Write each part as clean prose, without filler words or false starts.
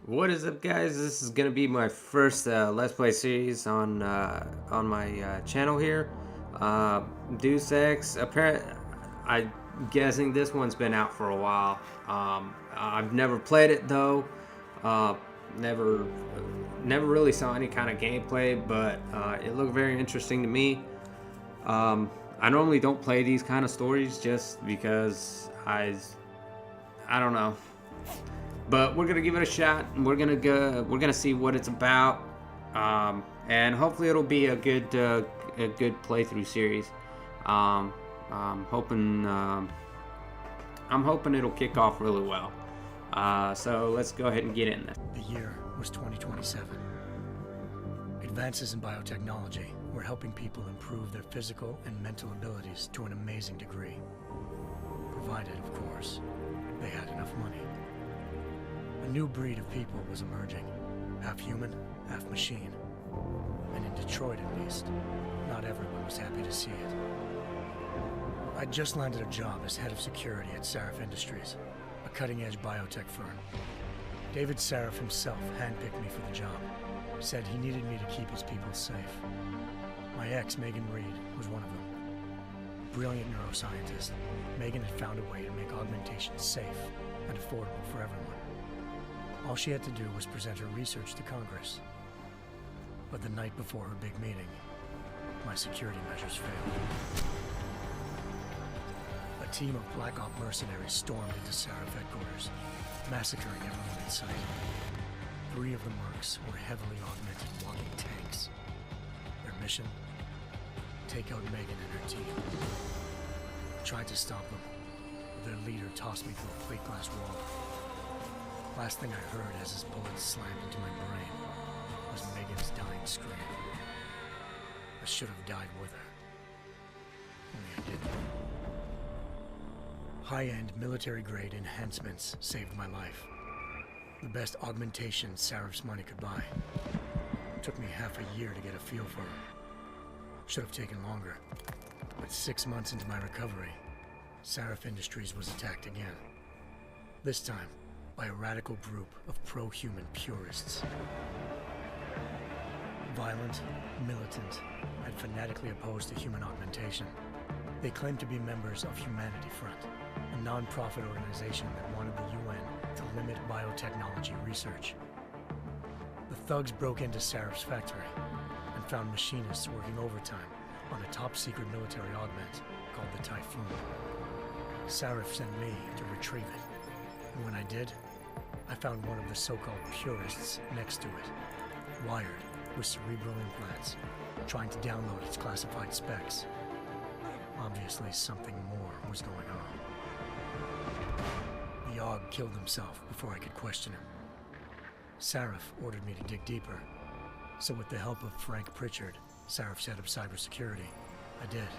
What is up, guys? This is gonna be my first Let's Play series on my channel here. Uh, Deus Ex. I'm guessing this one's been out for a while. I've never played it though. Uh, never, never really saw any kind of gameplay, but it looked very interesting to me. I normally don't play these kind of stories just because I don't know. But we're gonna give it a shot, and we're gonna see what it's about, and hopefully it'll be a good playthrough series. Um, I'm hoping I'm hoping it'll kick off really well. So let's go ahead and get in this. The year was 2027. Advances in biotechnology were helping people improve their physical and mental abilities to an amazing degree. Provided, of course, they had enough money. A new breed of people was emerging, half human, half machine. And in Detroit at least, not everyone was happy to see it. I'd just landed a job as head of security at Sarif Industries, a cutting-edge biotech firm. David Sarif himself handpicked me for the job, said he needed me to keep his people safe. My ex, Megan Reed, was one of them. Brilliant neuroscientist, Megan had found a way to make augmentation safe and affordable for everyone. All she had to do was present her research to Congress. But the night before her big meeting, my security measures failed. A team of Black Op mercenaries stormed into Sarif headquarters, massacring everyone in sight. 3 of the mercs were heavily augmented walking tanks. Their mission? Take out Megan and her team. I tried to stop them, but their leader tossed me through a plate glass wall. Last thing I heard as his bullets slammed into my brain was Megan's dying scream. I should have died with her. Only I didn't. High-end military-grade enhancements saved my life. The best augmentation Sarif's money could buy. Took me half a year to get a feel for her. Should have taken longer. But 6 months into my recovery, Sarif Industries was attacked again. This time, by a radical group of pro-human purists. Violent, militant, and fanatically opposed to human augmentation. They claimed to be members of Humanity Front, a non-profit organization that wanted the UN to limit biotechnology research. The thugs broke into Sarif's factory and found machinists working overtime on a top-secret military augment called the Typhoon. Sarif sent me to retrieve it, and when I did, I found one of the so-called purists next to it, wired with cerebral implants, trying to download its classified specs. Obviously, something more was going on. The AUG killed himself before I could question him. Sarif ordered me to dig deeper, so with the help of Frank Pritchard, Sarif's head of cybersecurity, I did.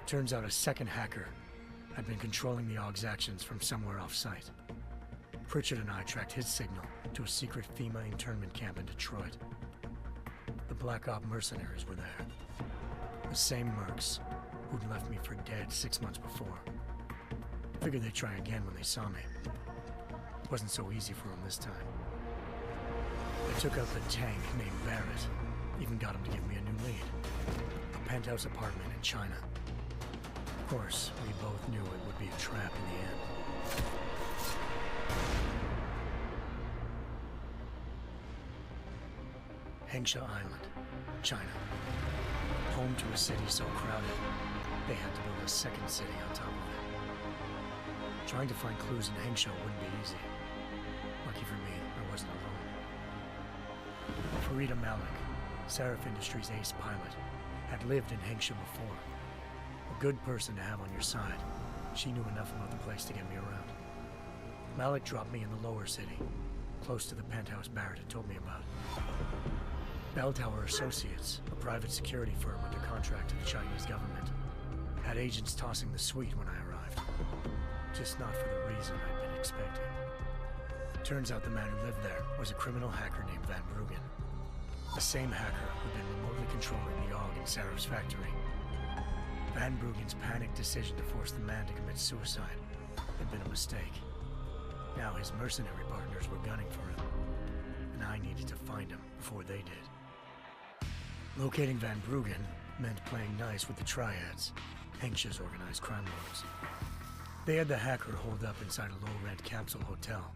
Turns out a second hacker had been controlling the AUG's actions from somewhere off-site. Pritchard and I tracked his signal to a secret FEMA internment camp in Detroit. The Black Op mercenaries were there. The same mercs who'd left me for dead 6 months before. Figured they'd try again when they saw me. Wasn't so easy for them this time. They took out the tank named Barrett. Even got him to give me a new lead. A penthouse apartment in China. Of course, we both knew it would be a trap in the end. Hengsha Island, China. Home to a city so crowded, they had to build a second city on top of it. Trying to find clues in Hengsha wouldn't be easy. Lucky for me, I wasn't alone. Farida Malik, Sarif Industries' ace pilot, had lived in Hengsha before. A good person to have on your side. She knew enough about the place to get me around. Malik dropped me in the lower city, close to the penthouse Barrett had told me about. Bell Tower Associates, a private security firm under contract to the Chinese government, had agents tossing the suite when I arrived. Just not for the reason I'd been expecting. Turns out the man who lived there was a criminal hacker named Van Bruggen. The same hacker who'd been remotely controlling the AUG in Sarif's factory. Van Bruggen's panicked decision to force the man to commit suicide had been a mistake. Now his mercenary partners were gunning for him, and I needed to find him before they did. Locating Van Bruggen meant playing nice with the triads, anxious organized crime lords. They had the hacker holed up inside a low-rent capsule hotel.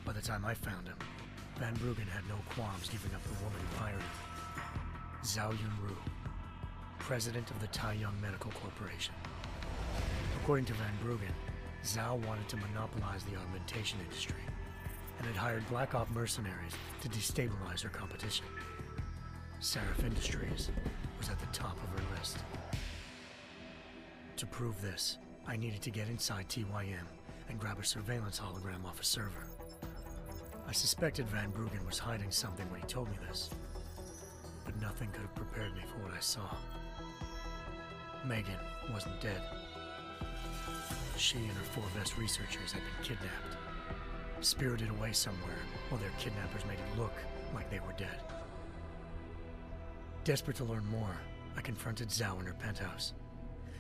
By the time I found him, Van Bruggen had no qualms giving up the woman who hired him. Zhao Yunru, president of the Taiyang Medical Corporation. According to Van Bruggen, Zhao wanted to monopolize the augmentation industry and had hired Black Op mercenaries to destabilize her competition. Seraph Industries was at the top of her list. To prove this, I needed to get inside TYM and grab a surveillance hologram off a server. I suspected Van Bruggen was hiding something when he told me this, but nothing could have prepared me for what I saw. Megan wasn't dead. She and her 4 best researchers had been kidnapped, spirited away somewhere while their kidnappers made it look like they were dead. Desperate to learn more, I confronted Zhao in her penthouse.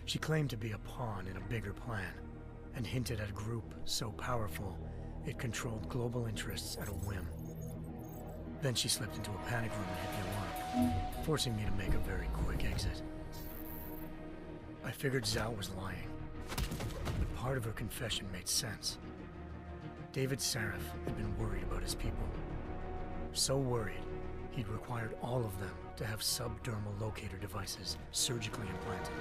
She claimed to be a pawn in a bigger plan, and hinted at a group so powerful it controlled global interests at a whim. Then she slipped into a panic room and hit the alarm, forcing me to make a very quick exit. I figured Zhao was lying, but part of her confession made sense. David Seraph had been worried about his people. So worried, he'd required all of them to have subdermal locator devices surgically implanted.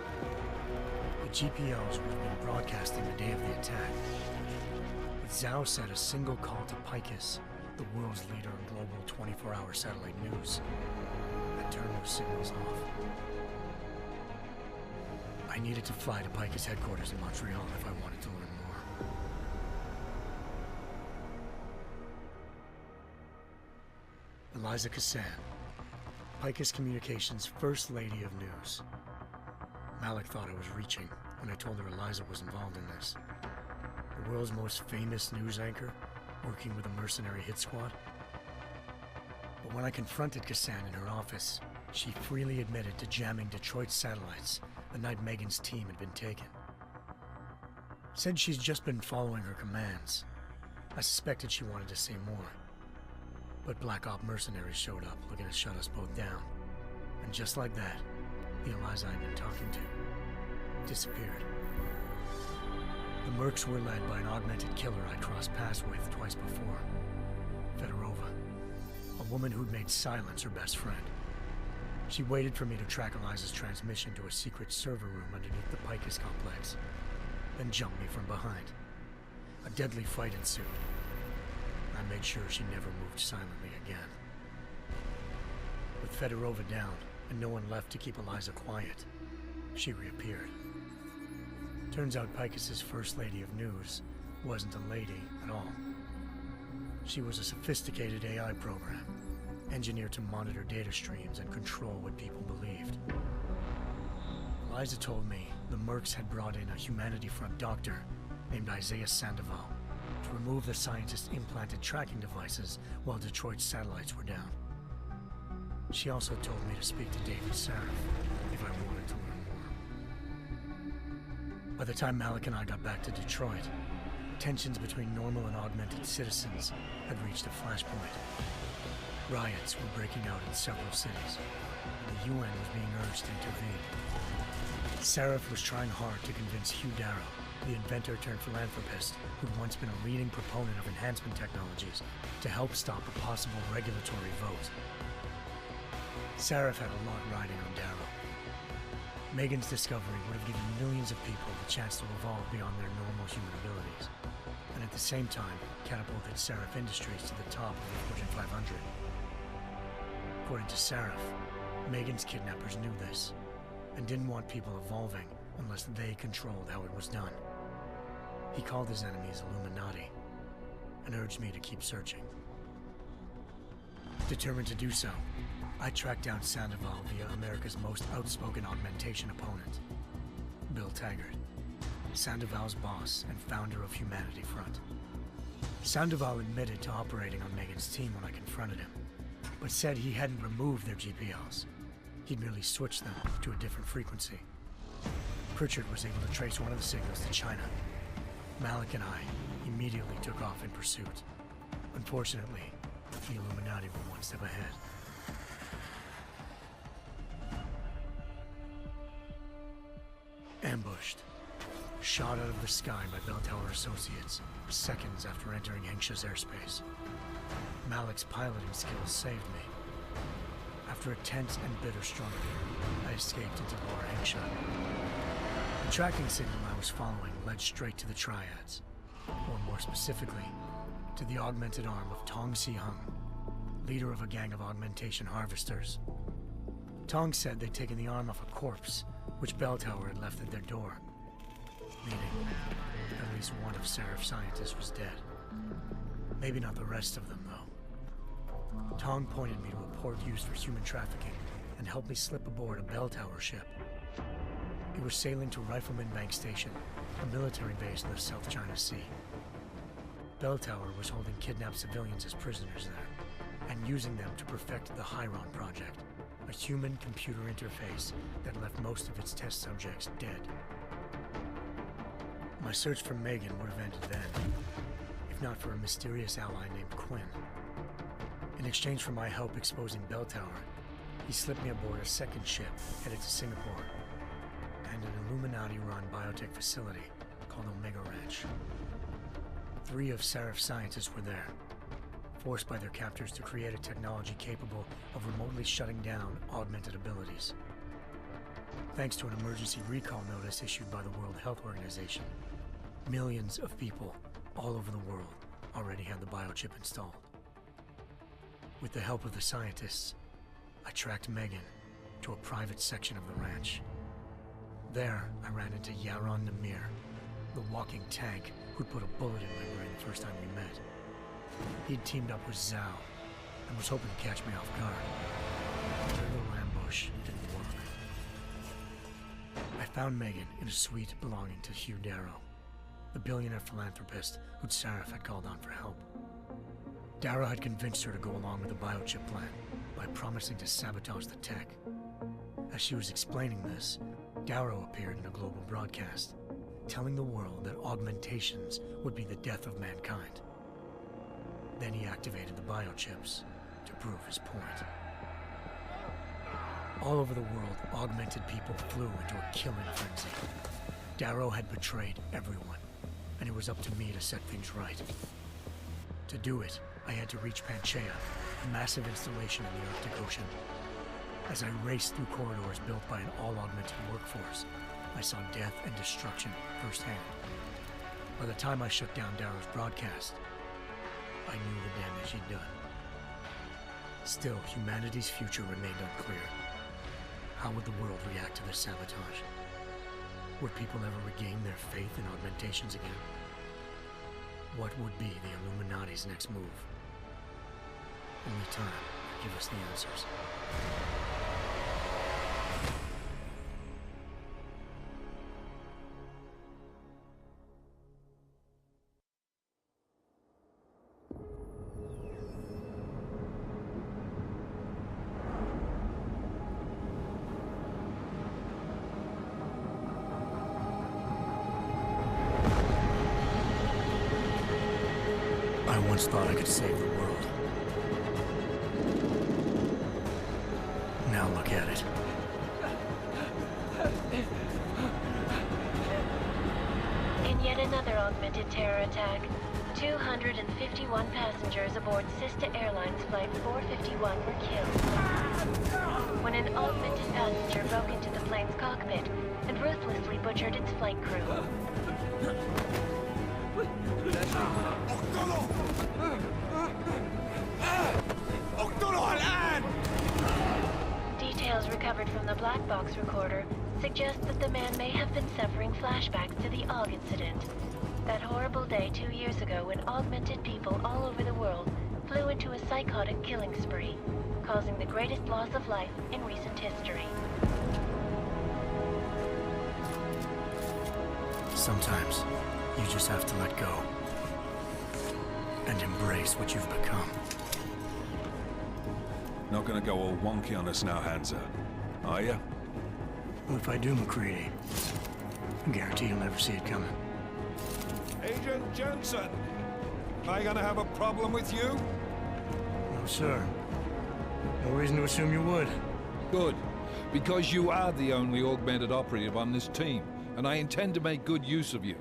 The GPLs would have been broadcasting the day of the attack. But Zhao said a single call to Picus, the world's leader in global 24-hour satellite news, had turned those signals off. I needed to fly to Picus headquarters in Montreal if I wanted to learn more. Eliza Cassan, Picus Communications' First Lady of News. Malik thought I was reaching when I told her Eliza was involved in this. The world's most famous news anchor, working with a mercenary hit squad. But when I confronted Cassan in her office, she freely admitted to jamming Detroit's satellites the night Megan's team had been taken. Said she's just been following her commands. I suspected she wanted to say more. But Black Op mercenaries showed up looking to shut us both down. And just like that, the Eliza I'd been talking to disappeared. The Mercs were led by an augmented killer I'd crossed paths with twice before. Fedorova, a woman who'd made silence her best friend. She waited for me to track Eliza's transmission to a secret server room underneath the Picus complex, then jumped me from behind. A deadly fight ensued. I made sure she never moved silently again. With Fedorova down and no one left to keep Eliza quiet, she reappeared. Turns out Picus's First Lady of News wasn't a lady at all. She was a sophisticated AI program, engineered to monitor data streams and control what people believed. Eliza told me the Mercs had brought in a Humanity Front doctor named Isaiah Sandoval to remove the scientist's implanted tracking devices while Detroit's satellites were down. She also told me to speak to David Seraph if I wanted to learn more. By the time Malik and I got back to Detroit, tensions between normal and augmented citizens had reached a flashpoint. Riots were breaking out in several cities, and the UN was being urged to intervene. Seraph was trying hard to convince Hugh Darrow, the inventor-turned-philanthropist who'd once been a leading proponent of enhancement technologies, to help stop a possible regulatory vote. Seraph had a lot riding on Darrow. Megan's discovery would have given millions of people the chance to evolve beyond their normal human abilities, and at the same time catapulted Seraph Industries to the top of the Fortune 500. According to Seraph, Megan's kidnappers knew this, and didn't want people evolving unless they controlled how it was done. He called his enemies Illuminati, and urged me to keep searching. Determined to do so, I tracked down Sandoval via America's most outspoken augmentation opponent, Bill Taggart, Sandoval's boss and founder of Humanity Front. Sandoval admitted to operating on Megan's team when I confronted him, but said he hadn't removed their GPLs. He'd merely switched them to a different frequency. Pritchard was able to trace one of the signals to China. Malik and I immediately took off in pursuit. Unfortunately, the Illuminati were one step ahead. Ambushed. Shot out of the sky by Bell Tower associates, seconds after entering Hengsha's airspace. Malik's piloting skills saved me. After a tense and bitter struggle, I escaped into Lower Hengsha. The tracking signal I was following led straight to the Triads, or more specifically, to the augmented arm of Tong Si-hung, leader of a gang of augmentation harvesters. Tong said they'd taken the arm off a corpse, which Bell Tower had left at their door, meaning at least one of Seraph's scientists was dead. Maybe not the rest of them, though. Tong pointed me to a port used for human trafficking and helped me slip aboard a Bell Tower ship. It was sailing to Rifleman Bank Station, a military base in the South China Sea. Bell Tower was holding kidnapped civilians as prisoners there, and using them to perfect the Hyron Project, a human-computer interface that left most of its test subjects dead. My search for Megan would have ended then, if not for a mysterious ally named Quinn. In exchange for my help exposing Bell Tower, he slipped me aboard a second ship headed to Singapore, and an Illuminati-run biotech facility called Omega Ranch. 3 of Seraph's scientists were there, forced by their captors to create a technology capable of remotely shutting down augmented abilities. Thanks to an emergency recall notice issued by the World Health Organization, millions of people all over the world already had the biochip installed. With the help of the scientists, I tracked Megan to a private section of the ranch. There, I ran into Yaron Namir, the walking tank who'd put a bullet in my brain the first time we met. He'd teamed up with Zhao and was hoping to catch me off guard. But their little ambush didn't work. I found Megan in a suite belonging to Hugh Darrow, the billionaire philanthropist who'd Seraph had called on for help. Darrow had convinced her to go along with the biochip plan by promising to sabotage the tech. As she was explaining this, Darrow appeared in a global broadcast, telling the world that augmentations would be the death of mankind. Then he activated the biochips to prove his point. All over the world, augmented people flew into a killing frenzy. Darrow had betrayed everyone, and it was up to me to set things right. To do it, I had to reach Panchaea, a massive installation in the Arctic Ocean. As I raced through corridors built by an all-augmented workforce, I saw death and destruction firsthand. By the time I shut down Darrow's broadcast, I knew the damage he'd done. Still, humanity's future remained unclear. How would the world react to this sabotage? Would people ever regain their faith in augmentations again? What would be the Illuminati's next move? Only time will give us the answers. I once thought I could save the world. Now look at it. In yet another augmented terror attack, 251 passengers aboard Sista Airlines Flight 451 were killed when an augmented passenger broke into the plane's cockpit and ruthlessly butchered its flight crew. Details recovered from the black box recorder suggest that the man may have been suffering flashbacks to the AUG incident. That horrible day 2 years ago when augmented people all over the world flew into a psychotic killing spree, causing the greatest loss of life in recent history. Sometimes, you just have to let go. And embrace what you've become. Not gonna go all wonky on us now, Hansa, are ya? Well, if I do, McCready, I guarantee you'll never see it coming. Agent Jensen! Am I gonna have a problem with you? No, sir. No reason to assume you would. Good. Because you are the only augmented operative on this team, and I intend to make good use of you.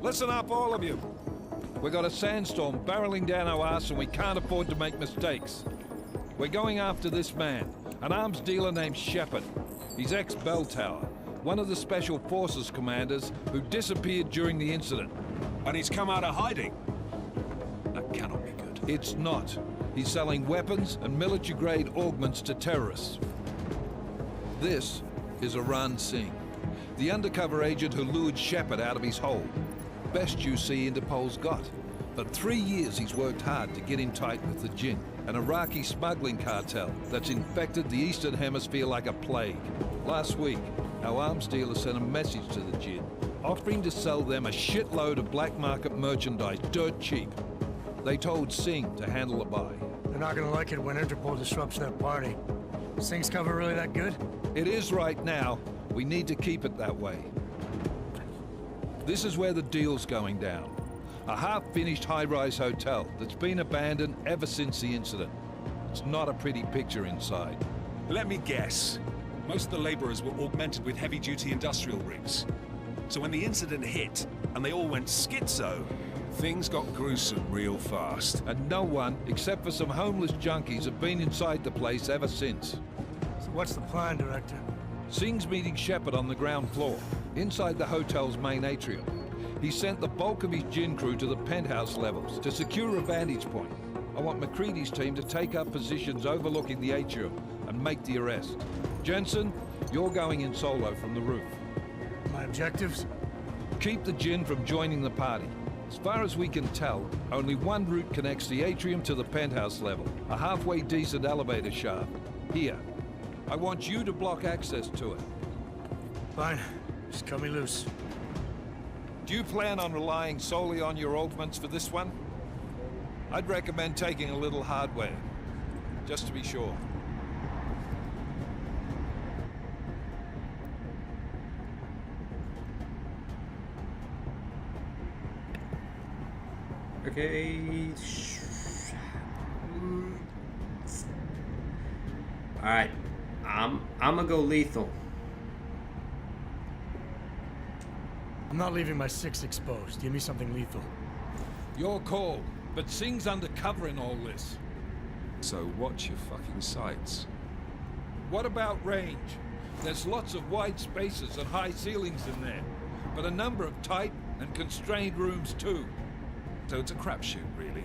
Listen up, all of you. We got a sandstorm barreling down our ass and we can't afford to make mistakes. We're going after this man, an arms dealer named Shepard. He's ex-Bell Tower, one of the Special Forces commanders who disappeared during the incident. And he's come out of hiding. That cannot be good. It's not. He's selling weapons and military-grade augments to terrorists. This is Aran Singh, the undercover agent who lured Shepard out of his hole. Best you see Interpol's got. For 3 years he's worked hard to get in tight with the Jinn, an Iraqi smuggling cartel that's infected the Eastern Hemisphere like a plague. Last week, our arms dealer sent a message to the Jinn, offering to sell them a shitload of black market merchandise dirt cheap. They told Singh to handle the buy. They're not gonna like it when Interpol disrupts their party. Singh's cover really that good? It is right now. We need to keep it that way. This is where the deal's going down. A half-finished high-rise hotel that's been abandoned ever since the incident. It's not a pretty picture inside. Let me guess. Most of the laborers were augmented with heavy-duty industrial rigs. So when the incident hit, and they all went schizo, things got gruesome real fast. And no one, except for some homeless junkies, have been inside the place ever since. So what's the plan, Director? Singh's meeting Shepard on the ground floor, inside the hotel's main atrium. He sent the bulk of his Jinn crew to the penthouse levels to secure a vantage point. I want McCready's team to take up positions overlooking the atrium and make the arrest. Jensen, you're going in solo from the roof. My objectives? Keep the Jinn from joining the party. As far as we can tell, only one route connects the atrium to the penthouse level, a halfway decent elevator shaft. Here. I want you to block access to it. Fine. Just cut me loose. Do you plan on relying solely on your augments for this one? I'd recommend taking a little hardware, just to be sure. Okay. Alright. I'm gonna go lethal. I'm not leaving my six exposed. Give me something lethal. Your call, but Singh's undercover in all this. So watch your fucking sights. What about range? There's lots of wide spaces and high ceilings in there, but a number of tight and constrained rooms too. So it's a crapshoot, really.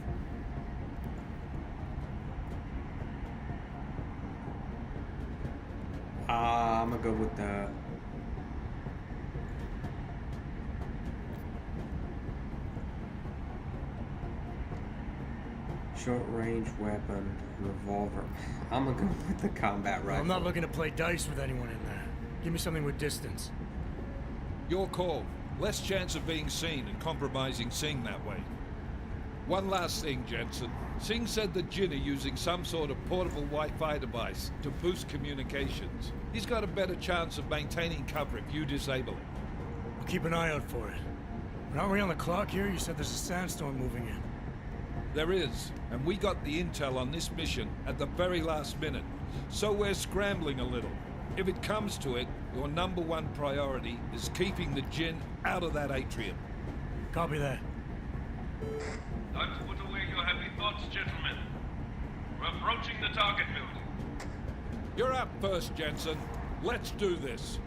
I'm gonna go with the short-range weapon, revolver. I'm gonna go with the combat rifle. I'm not looking to play dice with anyone in there. Give me something with distance. Your call. Less chance of being seen and compromising Singh that way. One last thing, Jensen. Singh said the Jinn are using some sort of portable Wi-Fi device to boost communications. He's got a better chance of maintaining cover if you disable it. I'll keep an eye out for it. But aren't we on the clock here? You said there's a sandstorm moving in. There is, and we got the intel on this mission at the very last minute, so we're scrambling a little. If it comes to it, your #1 priority is keeping the Jinn out of that atrium. Copy that. Time to put away your heavy thoughts, gentlemen. We're approaching the target building. You're up first, Jensen. Let's do this.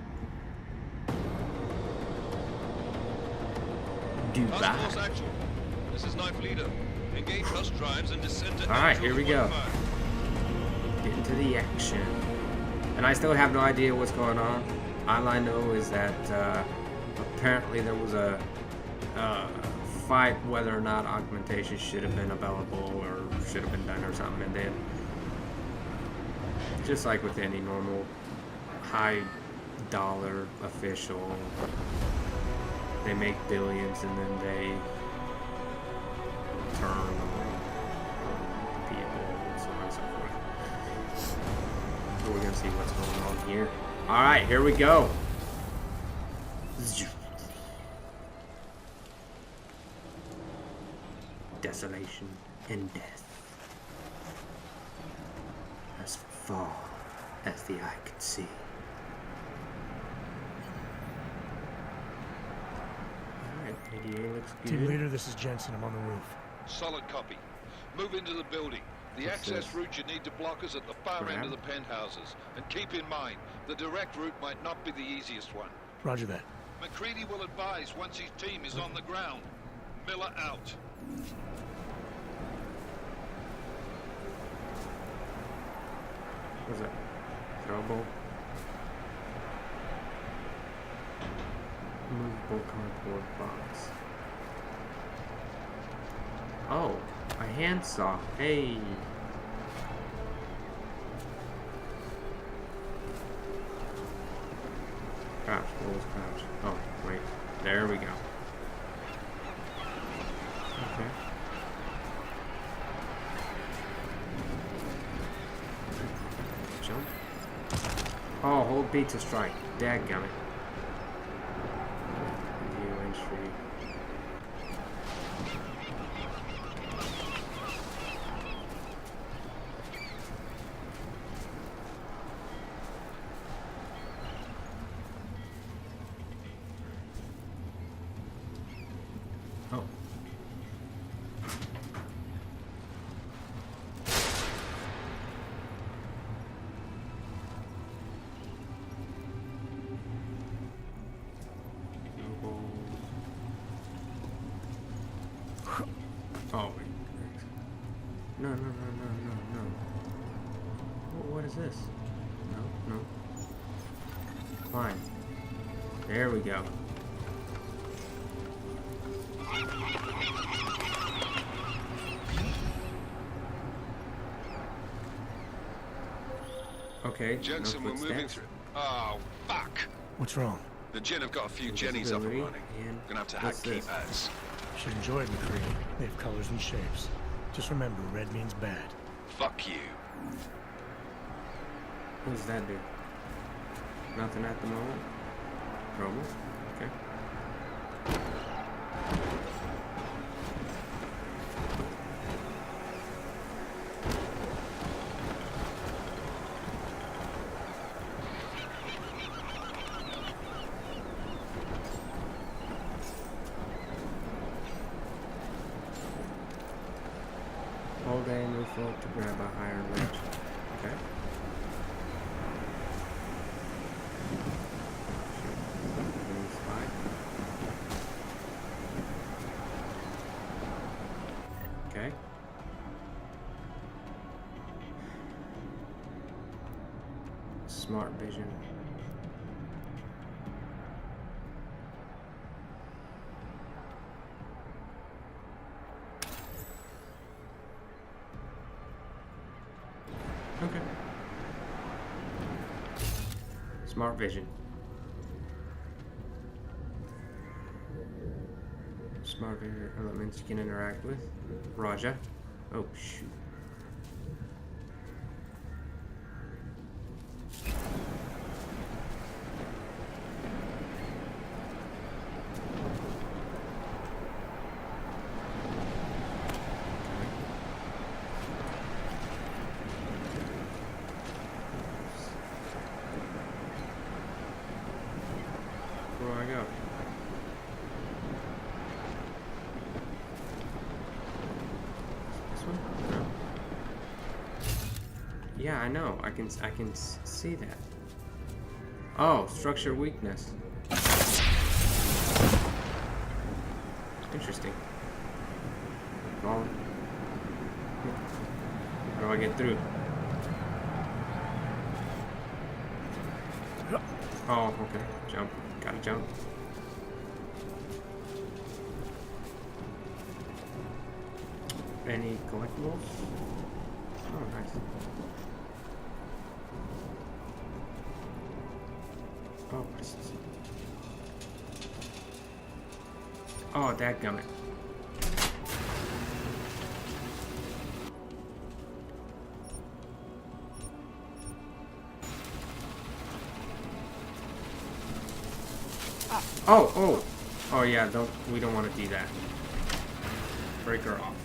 Do Task that. Force Actual. This is Knife Leader. Engage host drives and descend to Alright, here we go. 2.5. Get into the action. And I still have no idea what's going on. All I know is that apparently there was a fight whether or not augmentation should have been available or should have been done or something, and then just like with any normal high dollar official, they make billions and then they turn on people and so on and so forth. So we're gonna see what's going on here. Alright, here we go. desolation and death. As far as the eye could see. Alright, ADA looks good. Team leader, this is Jensen. I'm on the roof. Solid copy. Move into the building. The What's access this? route you need to block is at the far end of the penthouses. And keep in mind, the direct route might not be the easiest one. Roger that. McCready will advise once his team is on the ground. Miller out. What's that? Throwable? Movable cardboard box. Oh, a handsaw. Hey. Crouch, rules, crouch. Oh, wait. There we go. Okay. Jump. Oh, hold B to strike. Dadgummit. View entry. Oh. Oh, wait. No, no, no, no, no, no. What is this? No, no. Climb. There we go. Okay. Jensen, no we're moving footsteps. through. Oh, fuck. What's wrong? The Gin have got a few Jennies up and Invisibility, running. and Gonna have to hack what's this? keypads. Should enjoy it, McCready. They have colors and shapes. Just remember, red means bad. Fuck you. What does that do? Nothing at the moment. Trouble. Okay. Hold A and move forward to grab a higher ledge. Okay. Move slide. Okay. Smart vision. Okay. Smart vision. Smart vision elements you can interact with. Raja. Oh shoot. Where do I go? This one? No. Yeah, I know. I can see that. Oh, structure weakness. Interesting. Well, how do I get through? Oh, okay. Jump. Gotta jump. Any collectibles? Oh, nice. Oh, what is this? Oh, dadgummit. Oh, oh, oh yeah. We don't want to do that. Break her off.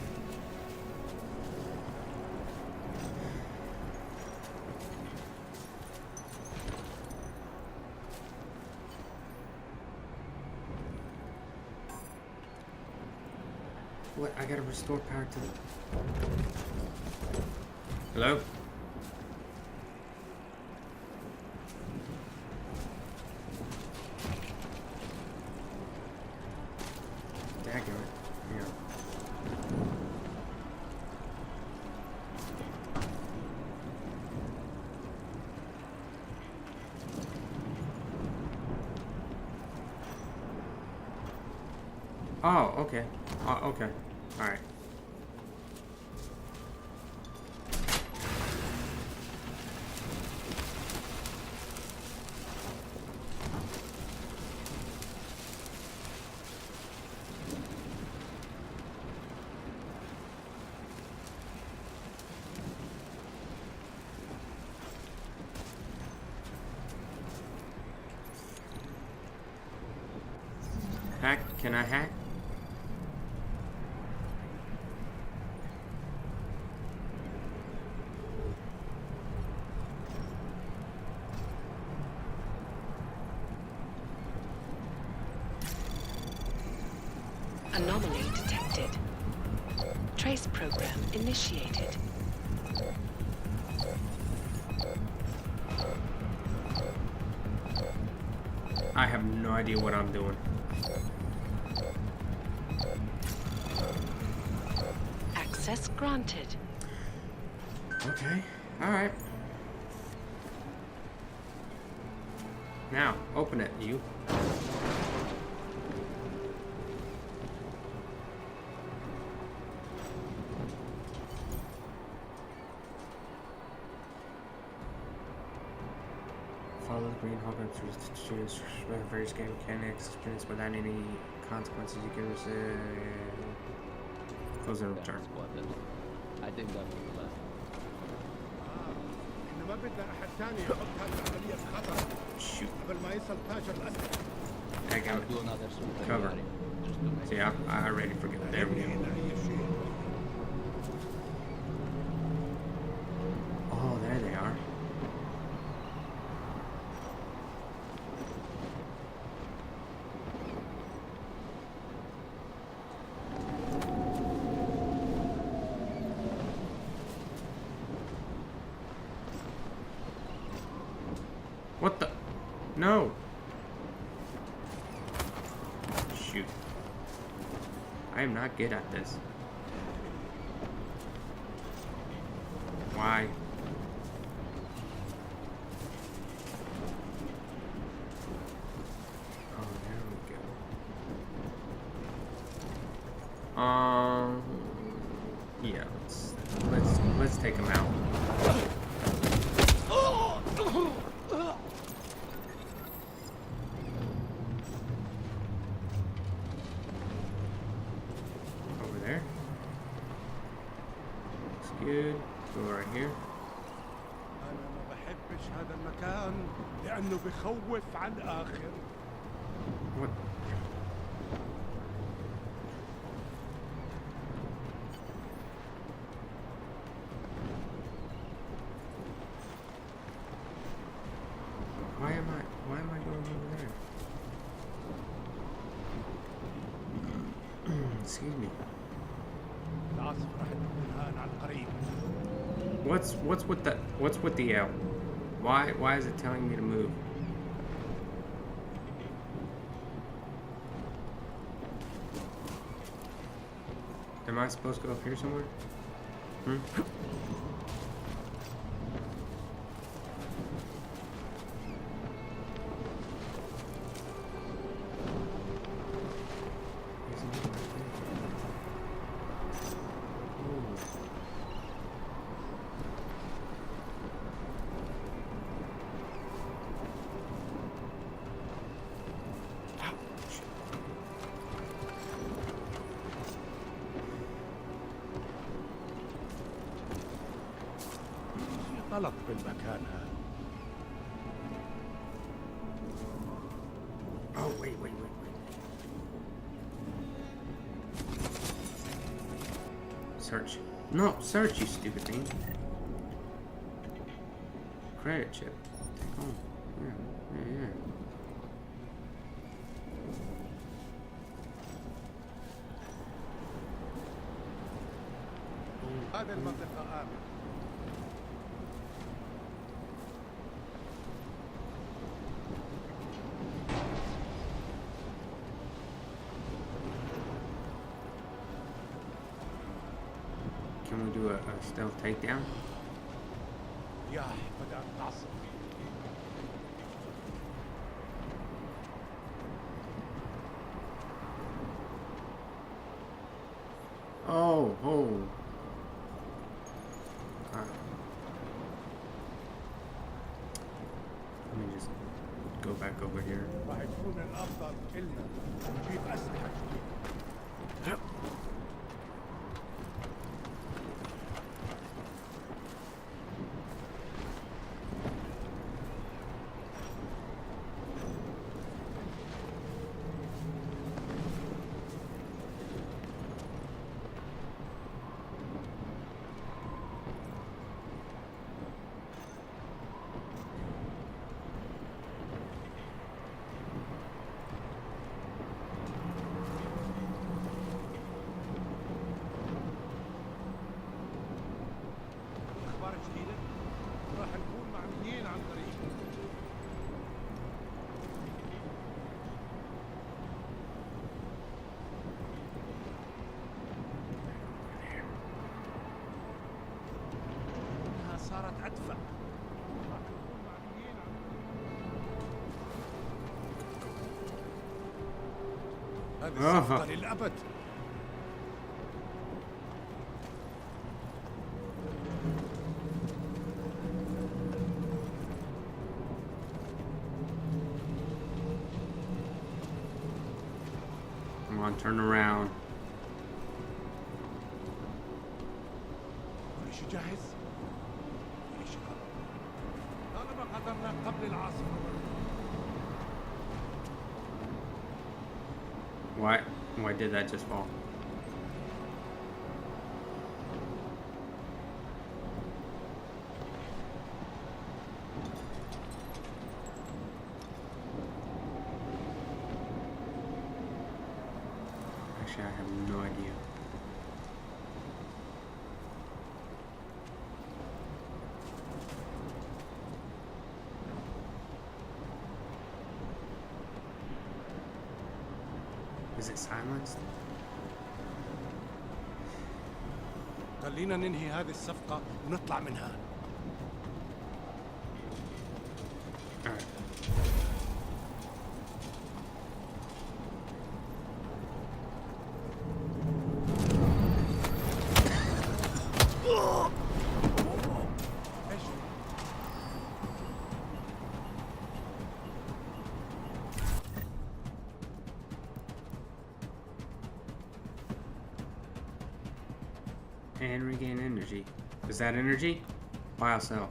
What? I gotta restore power to the... Hello? Daggone it. Yeah. Oh, okay. Okay. Alright. Hack? Can I hack? Anomaly detected. Trace program initiated. I have no idea what I'm doing. Access granted. Okay. Alright. Now, open it, you. Follow the green hog up to choose various game mechanics experience without any consequences. You can close and return. I think that was the last. ما بدنا أحد ثاني يحط هالعملية في خطر Shoot. قبل ما يصل تاجر الأسد. I got I'll it. do another super Cover. just to make See, I already forget. There we go. Oh, there they are. What the? No. Shoot. I am not good at this. Why? Oh, there we go. Yeah, let's take him out. Over there. Looks good. Go right here. أنا ما بحبش هذا المكان لأنه بخوف على الآخر. What? Why am I going over there? Excuse me. العاصفة رح تكون هان على القريب. What's with the L? Why is it telling me to move? Am I supposed to go up here somewhere? غلط بالمكان هذا. Oh, wait. Search. No, search, you stupid thing. Credit chip. Oh, yeah. هذه المنطقة آمنة. Can we do a stealth takedown? ياه بدأت تعصب. Oh, oh. Let me just go back over here. راح يكون الأفضل إلنا نجيب أسلحة جديدة. أخبار جديدة؟ راح نكون معميين عن طريق. إنها صارت أدفع. راح نكون معميين عن طريق. هذه الصفقة للأبد. Come on, turn around. كل شيء جاهز؟ كل شيء قرب. طالما قدرنا قبل العاصفة. Why did that just fall? Actually, I have no idea. Is it silenced? خلينا ننهي هذه الصفقة ونطلع منها. Alright. ايش؟ And regain energy. Is that energy? Biocell.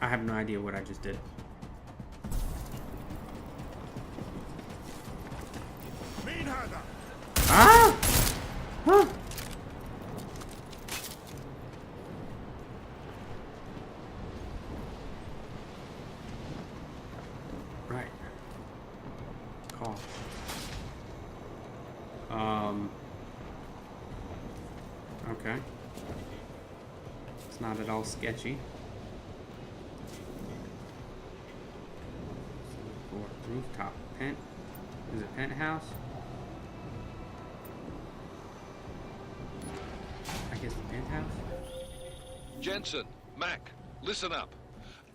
I have no idea what I just did. مين هذا؟ Ah! Huh. Right. Call. Okay. It's not at all sketchy. For rooftop pent. Is it penthouse? I guess the penthouse? Jensen, Mac, listen up.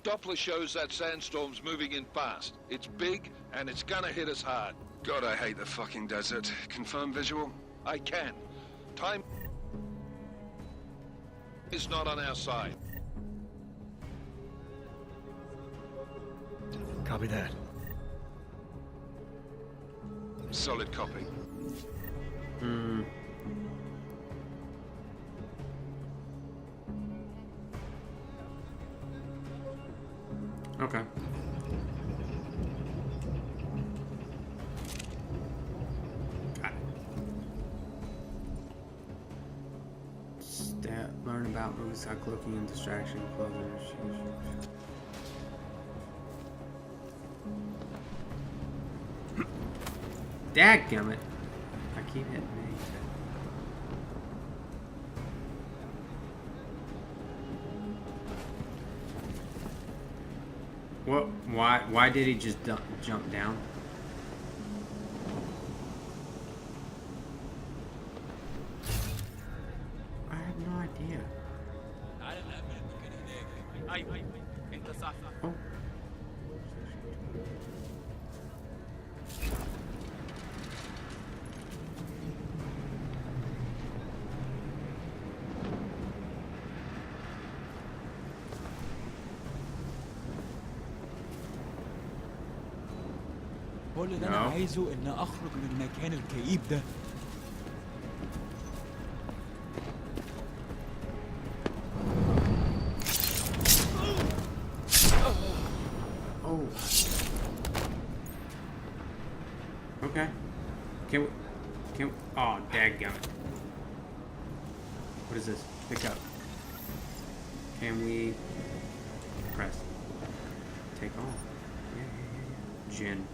Doppler shows that sandstorm's moving in fast. It's big, and it's gonna hit us hard. God, I hate the fucking desert. Confirm visual? I can. Time is not on our side. Copy that. Solid copy. Hmm. Okay. Got it. Learn about moves, like looking and distraction, closers. Dadgummit. I keep hitting me. What? Why did he just jump down? I have no idea. Oh. كل اللي انا عايزه ان اخرج من المكان الكئيب ده. Oh. Okay. Can we... Oh, dadgummit. What is this? Pick up. Can we... Press. Take off. Yeah. Jin.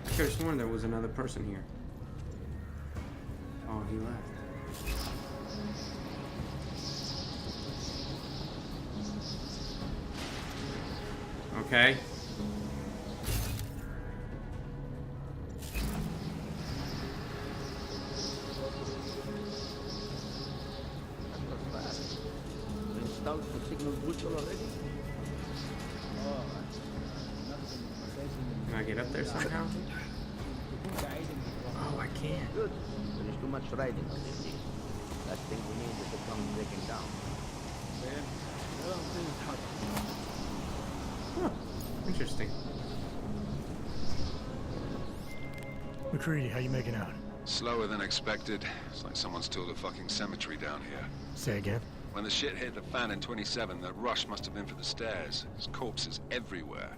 I could have sworn there was another person here. Oh, he left. Okay. Installed the signal booster already? Can I get up there somehow? Oh, I can't. Good. There is too much riding on this thing. Last thing we need is to come breaking down. Huh. Interesting. McCready, how you making out? Slower than expected. It's like someone's tilled a fucking cemetery down here. Say again? When the shit hit the fan in 27, the rush must have been for the stairs. There's corpses everywhere.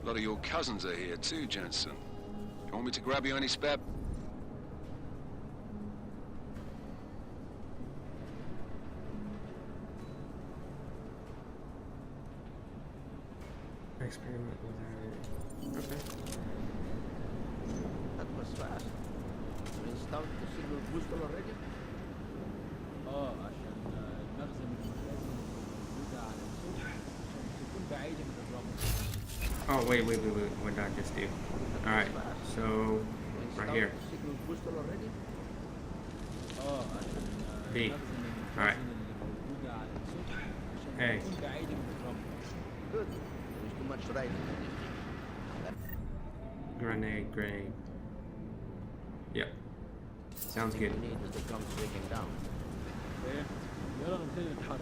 A lot of your cousins are here too, Jensen. You want me to grab you any spare... Experiment with her. Okay. That was fast. You installed the signal booster already? عشان المخزن المخازن موجودة على الصبح عشان تكون بعيدة من الرمل. Oh, wait. What did I just do? Alright, so... right here. Signal booster already? عشان B. المخزن Alright. اللي موجودة على الصبح عشان Hey. تكون بعيدة من الرمل. Good. There is too much riding on this thing. Grenade. Yep. Sounds good. We need is to come breaking down. يلا نبتدي نتحرك.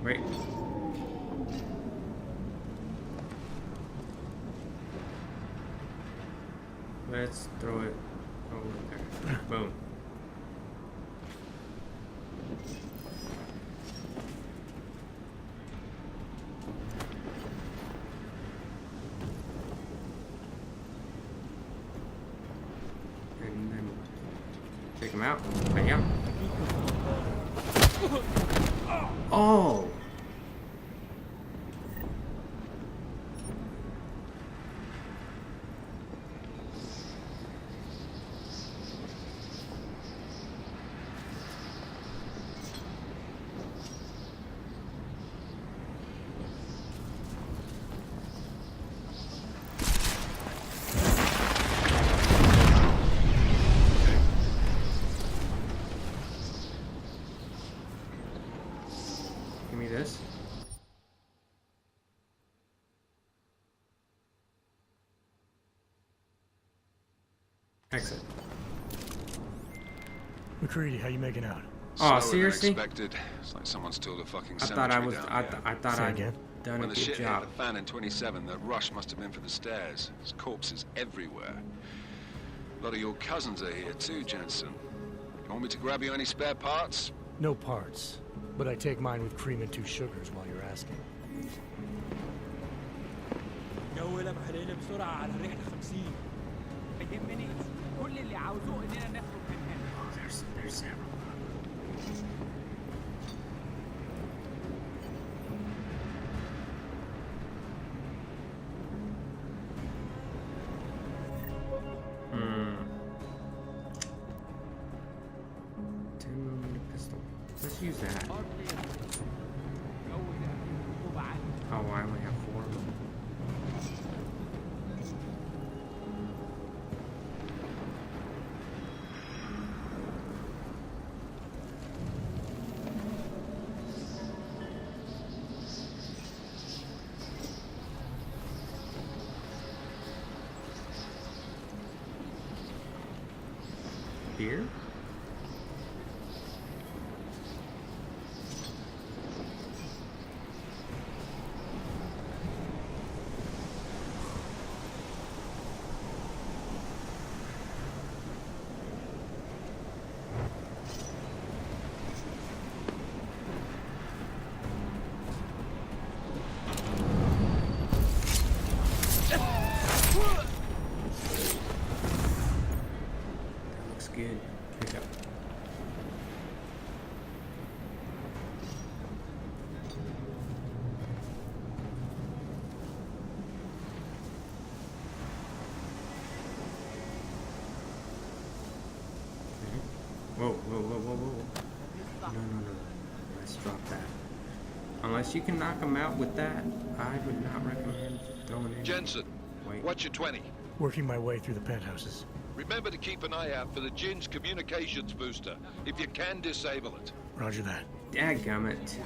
Wait. Let's throw it over there. Boom. And then take him out. Bam. Oh! Give me this. Exit. McCready, how you making out? Oh, Slower seriously? than expected. It's like someone's tilled a fucking I cemetery thought I was. down I here. thought Say I'd again? done a When the good shit job. hit the fan in 27, the rush must have been for the stairs. There's corpses everywhere. A lot of your cousins are here too, Jensen. You want me to grab you any spare parts? No parts, but I take mine with cream and 2 sugars while you're asking. الجو لمح علينا بسرعة على الرحلة 50. ما يهمنيش. كل اللي عاوزوه إننا نخرج من هنا. Oh, there's several. use that? Oh, I only have 4 of them. Here? Good. Pick up. Whoa, whoa, whoa, whoa, whoa. No. Let's drop that. Unless you can knock them out with that, I would not recommend throwing in. Jensen, Wait. what's your 20? Working my way through the penthouses. Remember to keep an eye out for the Jin's communications booster, if you can disable it. Roger that. Dadgummit.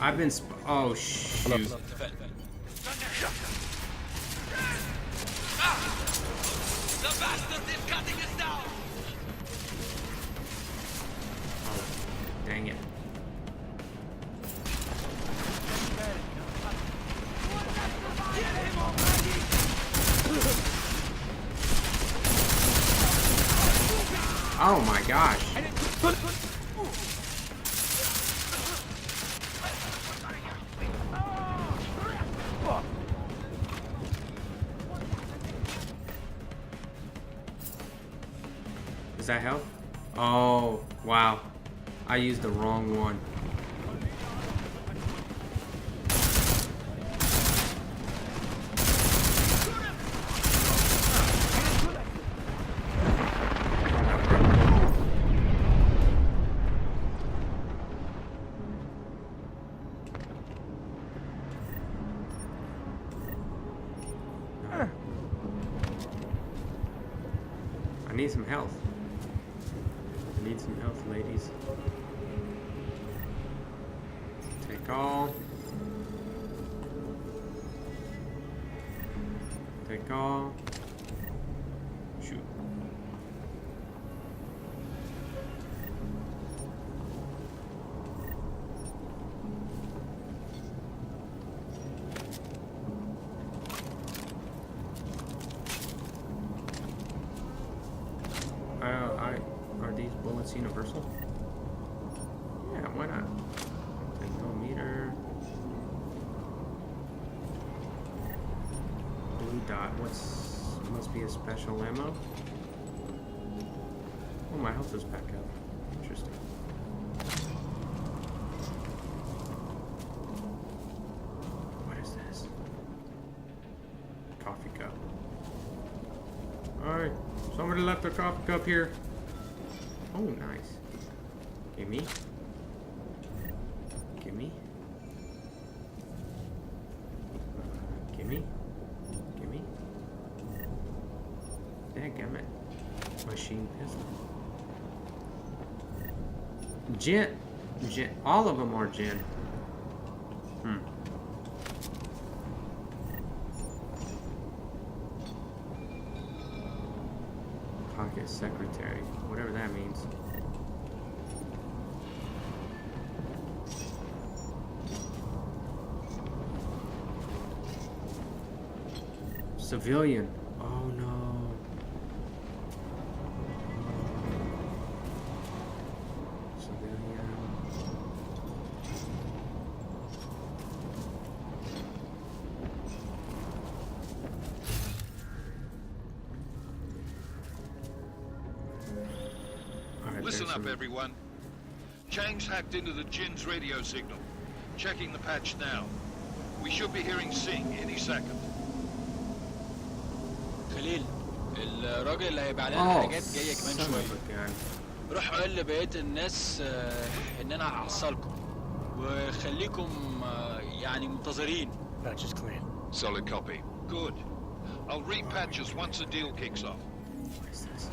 I've been oh, shoot. The bastard is cutting us down! Oh, dang it. Oh my gosh. Is that health? Oh, wow. I used the wrong one. I need some health. I need some health, ladies. Take all. Take all. Shoot. Are these bullets universal? Yeah, why not? 10mm. Blue dot. Must be a special ammo. Oh, my health is back up. Interesting. What is this? Coffee cup. Alright, somebody left a coffee cup here. Oh, nice. Gimme. Gimme. Gimme. Gimme. Dadgummit. Machine pistol. Gin. All of them are gin. Pocket secretary, whatever that means. Civilian. Oh no. Civilian. Listen up, everyone. Chang's hacked into the Jin's radio signal. Checking the patch now. We should be hearing Sing any second. خليل الراجل اللي هيبقى علينا حاجات جايه كمان son شويه. of a gun. روحوا قول لبقية الناس ان انا هحصلكم وخليكم يعني منتظرين. Patch is clean. Solid copy. Good. I'll repatch us once the deal kicks off. What is this?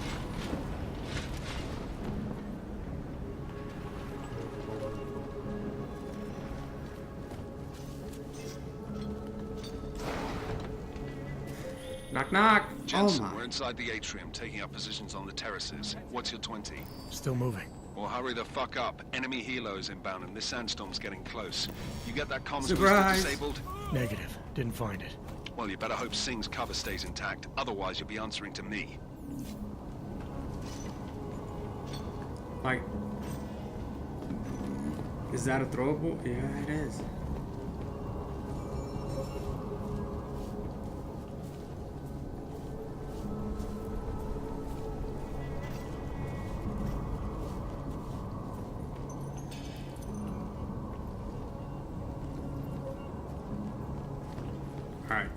Knock knock. Jensen, Oh my. we're inside the atrium, taking up positions on the terraces. What's your 20? Still moving. Well, hurry the fuck up. Enemy helos inbound, and this sandstorm's getting close. You get that comms booster Surprise. disabled? Negative. Didn't find it. Well, you better hope Singh's cover stays intact. Otherwise, you'll be answering to me. Like, is that a throwable? Yeah, it is. All right.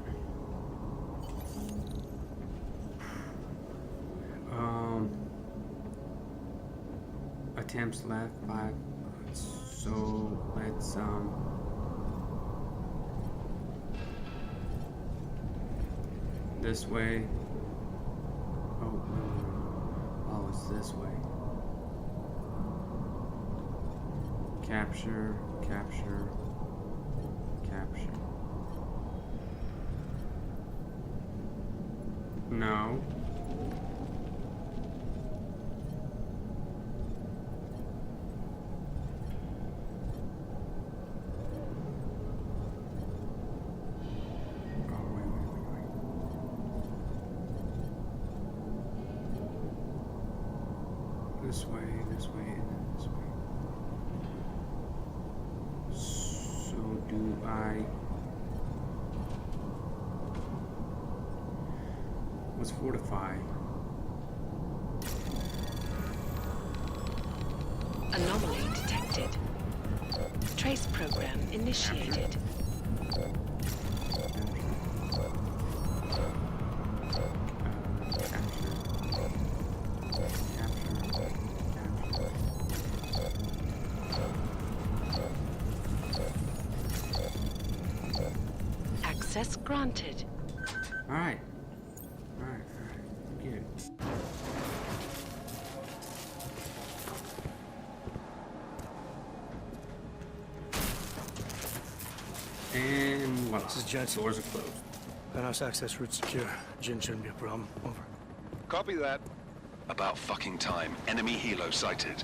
Attempts left 5. So let's this way. Oh, oh, it's this way. Capture, capture, capture. No. Oh, wait. This way, and then this way. So do I... What's fortify? Anomaly detected. Trace program initiated. Access granted. All right. Good. And voila. This is Jensen. Doors are closed. Penthouse access route secure. Jin shouldn't be a problem. Over. Copy that. About fucking time. Enemy helo sighted.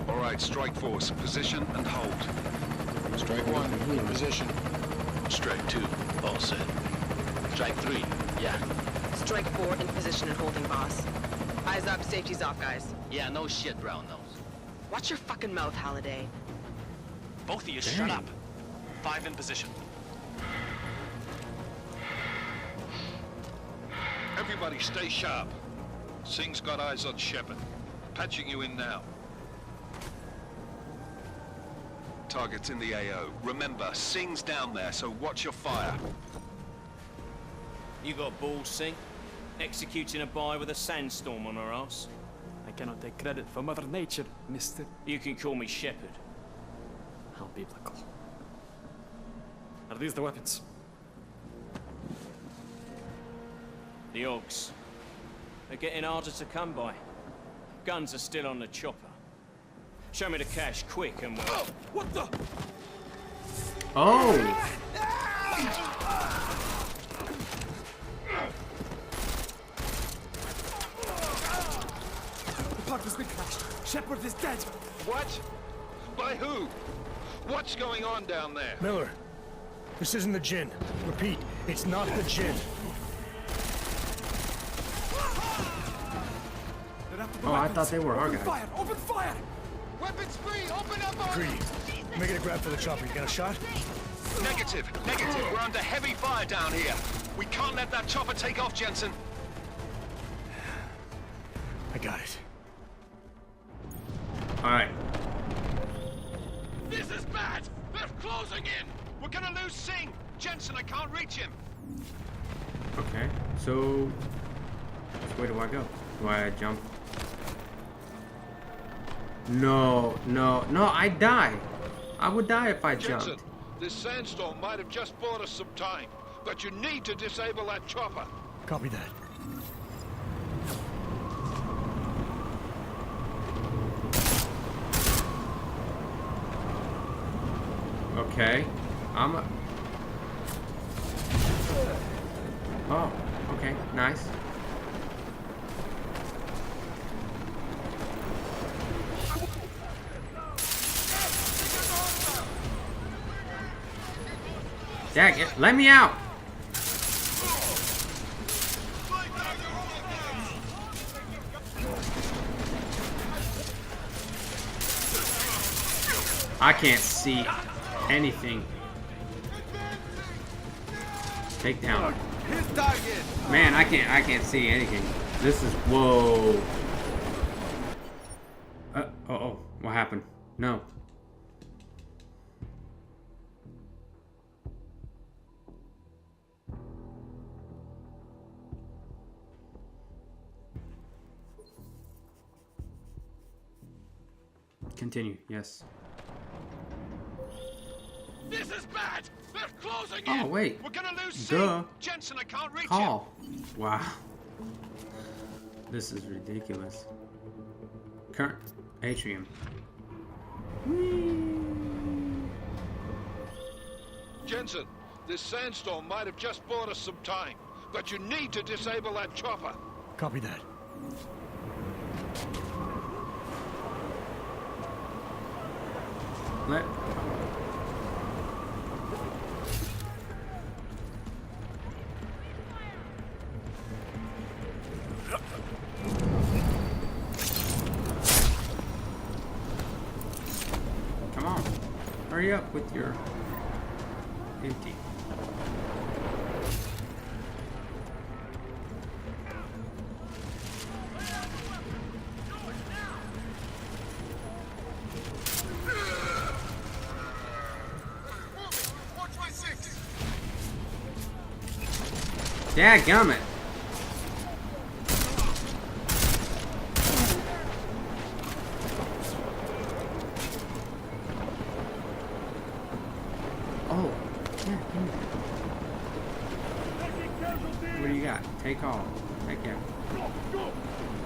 All right, strike force. Position and hold. Strike 1, in position. Strike 2, all set. Strike 3, yeah. Strike 4 in position and holding, boss. Eyes up, safety's off, guys. Yeah, no shit, brown nose. Watch your fucking mouth, Halliday. Both of you shut up. 5 in position. Everybody stay sharp. Singh's got eyes on Shepard. Patching you in now. Target's in the AO. Remember, Singh's down there, so watch your fire. You got balls, Singh? Executing a buy with a sandstorm on our ass? I cannot take credit for Mother Nature, mister. You can call me Shepard. How biblical. Are these the weapons? The Ogs. They're getting harder to come by. Guns are still on the chopper. Show me the cash, quick, and we'll... What the? Oh! The part has been crashed. Shepard is dead. What? By who? What's going on down there? Miller, this isn't the Jinn. Repeat, it's not the Jinn. Oh, I thought they were our guys. Fire! Open fire! Weapons free! Open up on Greedy. Making a grab for the chopper. You got a shot? Negative. We're under heavy fire down here. We can't let that chopper take off, Jensen. I got it. All right. This is bad! They're closing in! We're gonna lose Singh! Jensen, I can't reach him! Okay, so where do I go? Do I jump? No, I die. I would die if I Jensen, jumped. this sandstorm might have just bought us some time, but you need to disable that chopper. Copy that. Okay, Oh, okay, nice. Dang it, let me out! I can't see anything. Take down. Man, I can't see anything. This is whoa. Oh, what happened? No. Continue, yes. This is bad! They're closing in! Oh, wait. We're gonna lose Duh. Singh! Jensen, I can't reach him! Call. Wow. This is ridiculous. Current atrium. Jensen, this sandstorm might have just bought us some time, but you need to disable that chopper. Copy that. Let. Come on. Hurry up with your empty. Dadgummit. Oh, yeah, give me that. What do you got? Take all. Heck yeah.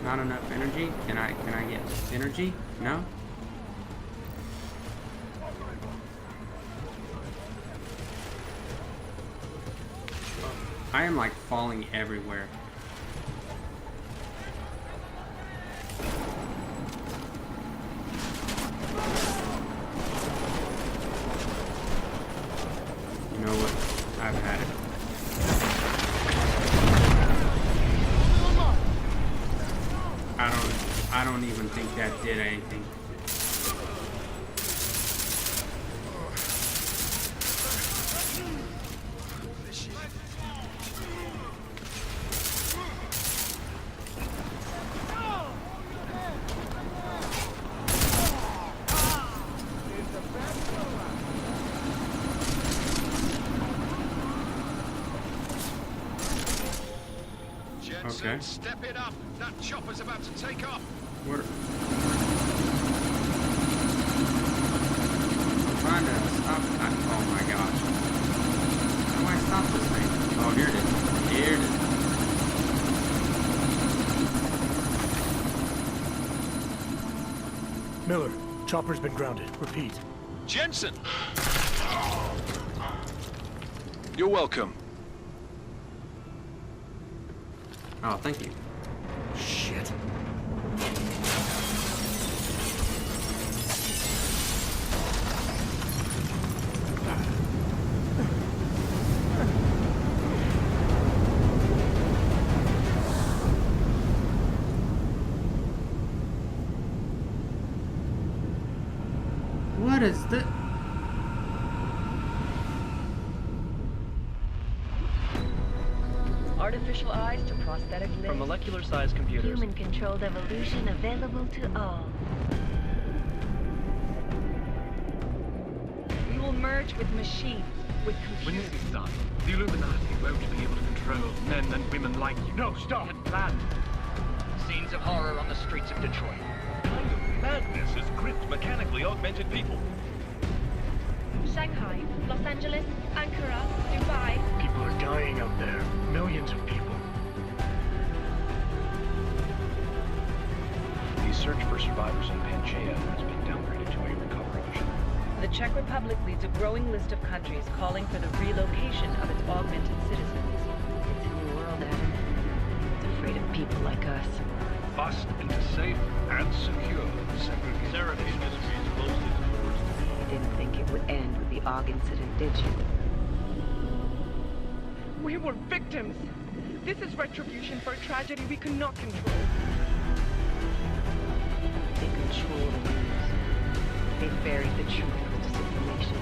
Not enough energy? Can I get energy? No? I am like falling everywhere. You know what? I've had it. I don't even think that did anything. Jensen, step it up. That chopper's about to take off. Where? I'm trying to stop. Oh my gosh. How do I stop this thing? Oh, here it is. Here it is. Miller, chopper's been grounded. Repeat. Jensen! You're welcome. Oh, thank you. Shit. What is this? Artificial eyes to prosthetic limbs. From molecular-sized computers. Human-controlled evolution available to all. We will merge with machines, with When computers. this is done, the Illuminati won't be able to control men and women like you. No, stop! We had planned. Scenes of horror on the streets of Detroit. What kind of madness has gripped mechanically augmented people? Shanghai, Los Angeles, Ankara, Dubai. People are dying out there. Millions of people. The search for survivors in Pangaea has been downgraded to a recovery mission. The Czech Republic leads a growing list of countries calling for the relocation of its augmented citizens. It's a new world, Adam. It's afraid of people like us. Bust into safe and secure segregation. Serenade Industries closed its doors. You didn't think it would end with the AUG incident, did you? We were victims. This is retribution for a tragedy we could not control. They control the news. They buried the truth with disinformation.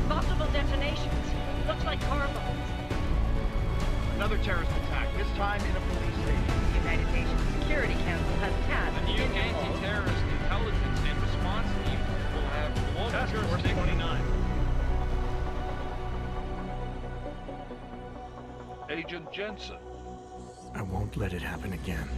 Multiple detonations. Looks like car bombs. Another terrorist attack, this time in a police station. The United Nations Security Council has tasked The new anti-terrorist intelligence and response team will have global jurisdiction. 29. Agent Jensen. I won't let it happen again.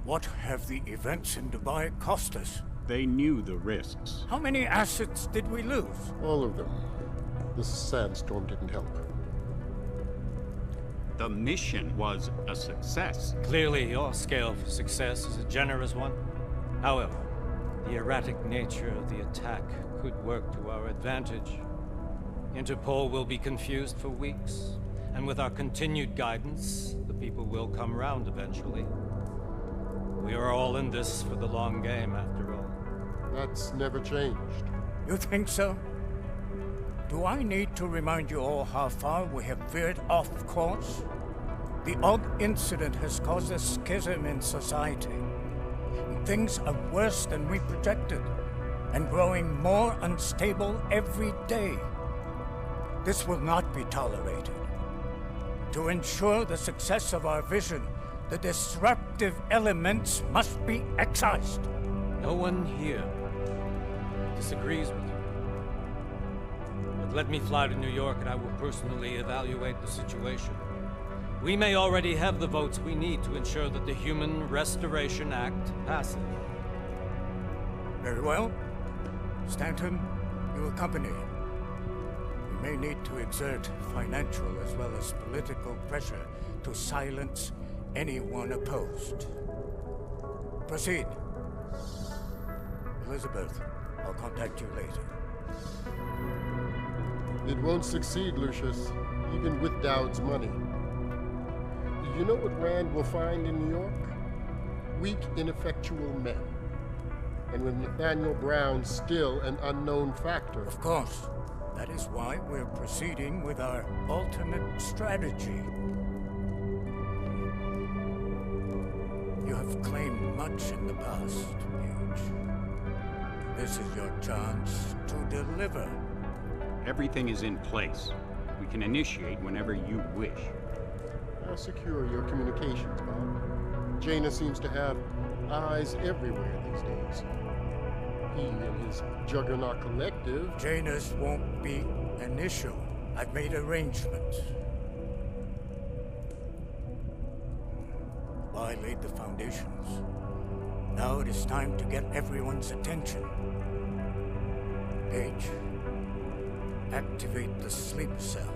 What have the events in Dubai cost us? They knew the risks. How many assets did we lose? All of them. This sandstorm didn't help. The mission was a success. Clearly, your scale for success is a generous one. However, the erratic nature of the attack could work to our advantage. Interpol will be confused for weeks, and with our continued guidance, the people will come round eventually. We are all in this for the long game, after all. That's never changed. You think so? Do I need to remind you all how far we have veered off course? The AUG incident has caused a schism in society. Things are worse than we projected, and growing more unstable every day. This will not be tolerated. To ensure the success of our vision, the disruptive elements must be excised. No one here disagrees with you. But let me fly to New York and I will personally evaluate the situation. We may already have the votes we need to ensure that the Human Restoration Act passes. Very well. Stanton, you accompany. We may need to exert financial as well as political pressure to silence anyone opposed. Proceed. Elizabeth, I'll contact you later. It won't succeed, Lucius, even with Dowd's money. You know what Rand will find in New York? Weak, ineffectual men. And with Nathaniel Brown still an unknown factor. Of course. That is why we're proceeding with our alternate strategy. You have claimed much in the past, Huge. This is your chance to deliver. Everything is in place. We can initiate whenever you wish. How secure are your communications, Bob? Jaina seems to have eyes everywhere these days. He and his Juggernaut Collective... Jaina's won't be an issue. I've made arrangements. I laid the foundations. Now it is time to get everyone's attention. Paige, activate the sleep cell.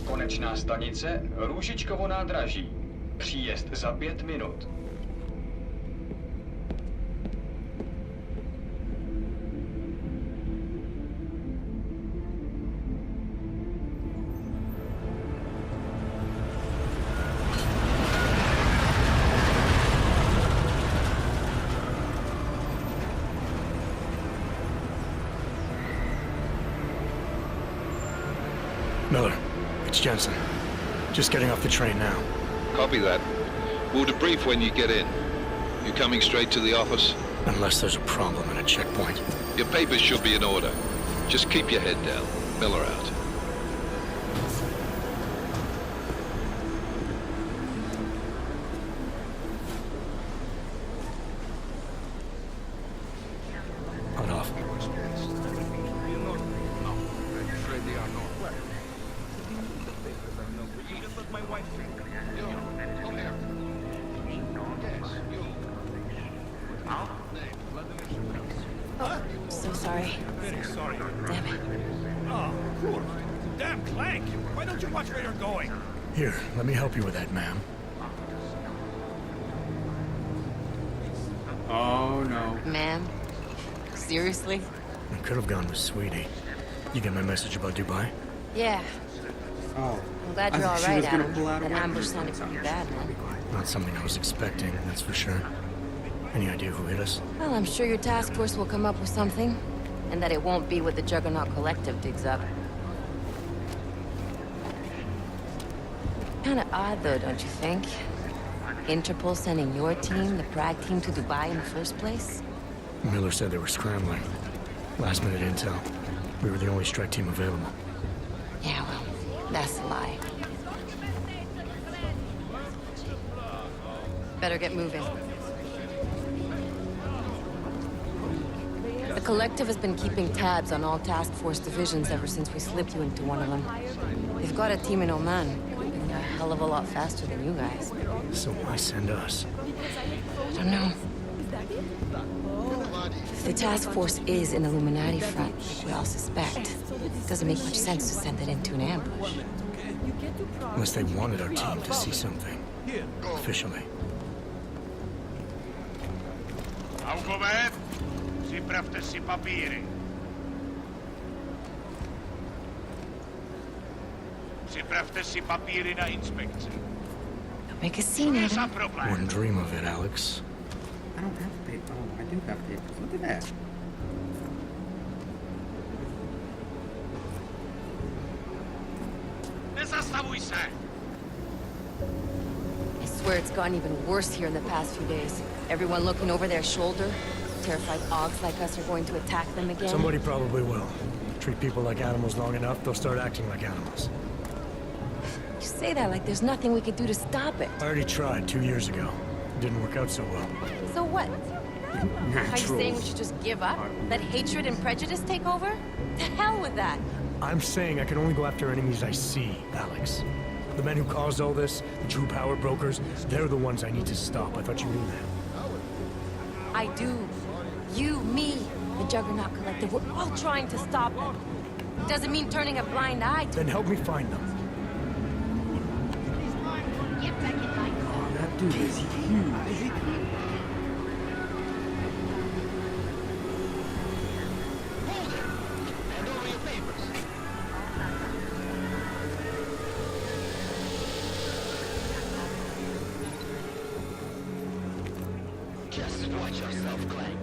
Konečná stanice Růžičkovo nádraží. Příjezd za 5 minut. Miller, it's Jensen. Just getting off the train now. Copy that. We'll debrief when you get in. You coming straight to the office? Unless there's a problem at a checkpoint. Your papers should be in order. Just keep your head down. Miller out. Hot off. So sorry. Sorry. Damn it. Oh, cool. Damn Clank! Why don't you watch where you're going? Here, let me help you with that, ma'am. Oh no. Ma'am? Seriously? I could have gone with Sweetie. You get my message about Dubai? Yeah. Oh. I'm glad you're all right, Adam. That ambush sounded pretty bad, man. Not something I was expecting, that's for sure. Any idea who hit us? Well, I'm sure your task force will come up with something. And that it won't be what the Juggernaut Collective digs up. Kinda odd, though, don't you think? Interpol sending your team, the Prague team, to Dubai in the first place? Miller said they were scrambling. Last minute intel. We were the only strike team available. Yeah, well, that's a lie. Better get moving. The Collective has been keeping tabs on all task force divisions ever since we slipped you into one of them. They've got a team in Oman, moving a hell of a lot faster than you guys. So why send us? I don't know. If the task force is an Illuminati front, like we all suspect, it doesn't make much sense to send it into an ambush. Unless they wanted our team to see something. Officially. Augover, připravte si papíry. Připravte si papíry na inspekci. Don't make a scene, Adam. Wouldn't dream of it, Alex. I don't have paper. Oh, I do have papers. Look at that. Nezastavuj se! I swear it's gotten even worse here in the past few days. Everyone looking over their shoulder. Terrified Augs like us are going to attack them again. Somebody probably will. Treat people like animals long enough, they'll start acting like animals. You say that like there's nothing we could do to stop it. I already tried 2 years ago. It didn't work out so well. So what? Are you saying we should just give up? Let hatred and prejudice take over? To hell with that! I'm saying I can only go after enemies I see, Alex. The men who caused all this, the true power brokers, they're the ones I need to stop. I thought you knew that. I do. You, me, the Juggernaut Collective, we're all trying to stop them. Doesn't mean turning a blind eye to Then help me find them. Oh, that dude is huge. Just watch yourself, Clank.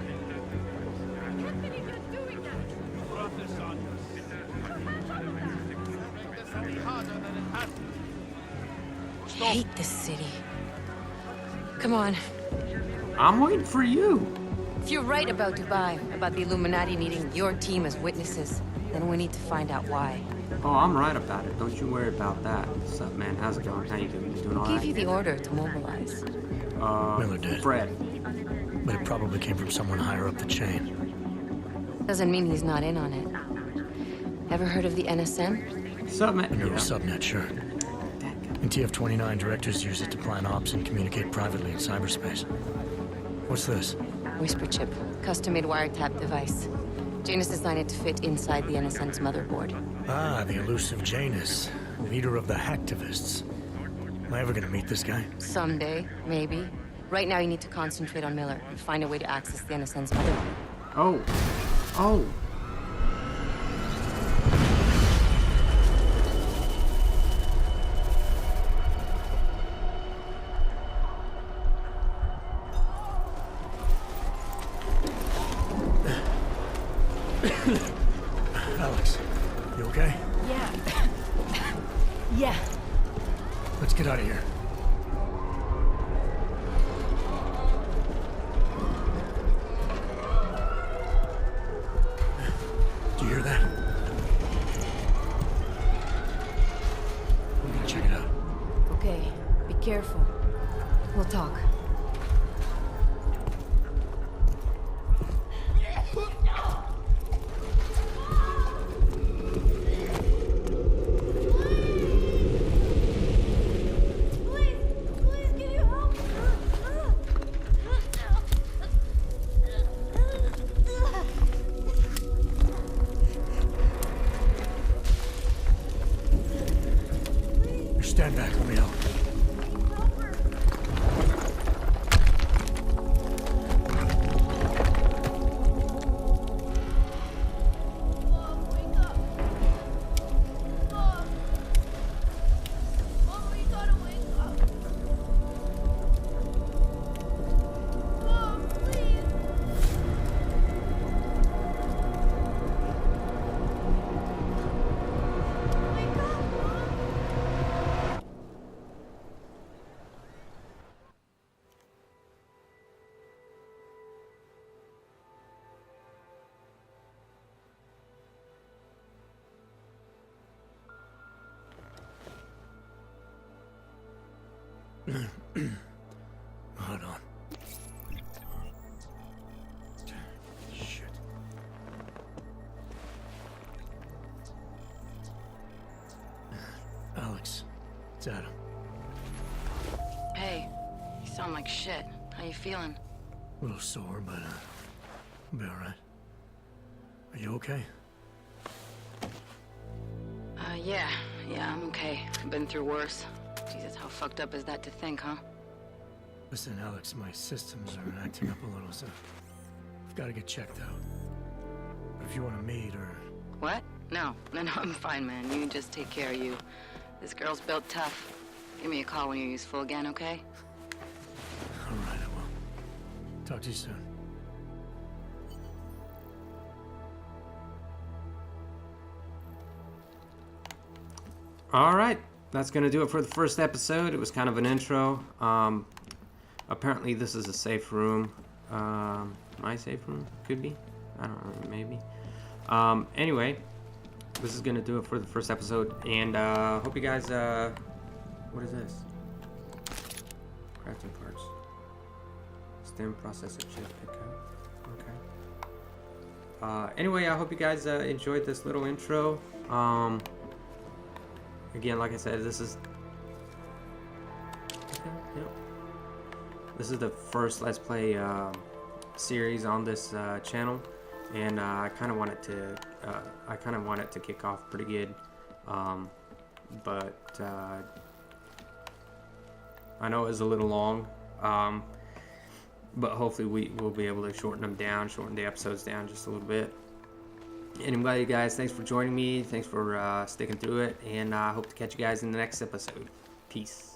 I hate this city. Come on. I'm waiting for you. If you're right about Dubai, about the Illuminati needing your team as witnesses, then we need to find out why. Oh, I'm right about it. Don't you worry about that. What's up, man? How's it going? How you doing? You doing all Who right? gave you the order to mobilize? Miller did. Fred. But it probably came from someone higher up the chain. Doesn't mean he's not in on it. Ever heard of the NSM? Subnet. A neural subnet, sure. In TF-29, directors use it to plan ops and communicate privately in cyberspace. What's this? Whisper chip. Custom-made wiretap device. Janus designed it to fit inside the NSM's motherboard. Ah, the elusive Janus. Leader of the hacktivists. Am I ever gonna meet this guy? Someday, maybe. Right now you need to concentrate on Miller and find a way to access the NSM's motherboard. Oh. Oh. Alex, you okay? Yeah. Yeah. Let's get out of here. Do you hear that? I'm gonna check it out. Okay, be careful. We'll talk. Stand back, let me help. Hold on. Shit. Alex, it's Adam. Hey, you sound like shit. How you feeling? A little sore, but I'll be alright. Are you okay? Yeah, I'm okay. I've been through worse. Jesus, how fucked up is that to think, huh? Listen, Alex, my systems are acting up a little, so I've got to get checked out. But if you want to meet or... What? No, I'm fine, man. You just take care of you. This girl's built tough. Give me a call when you're useful again, okay? All right, I will. Talk to you soon. Alright, that's going to do it for the first episode. It was kind of an intro. Apparently this is a safe room. My safe room? Could be. I don't know, maybe. Anyway, this is going to do it for the first episode. And hope you guys... what is this? Crafting parts. Stem processor chip pickup. Okay. Anyway, I hope you guys enjoyed this little intro. Again, like I said, this is... Okay, yep. This is the first Let's Play series on this channel, and I kind of want it to kick off pretty good, but I know it was a little long, but hopefully we will be able to shorten the episodes down just a little bit. Anyway, guys, thanks for joining me. Thanks for sticking through it, and I hope to catch you guys in the next episode. Peace.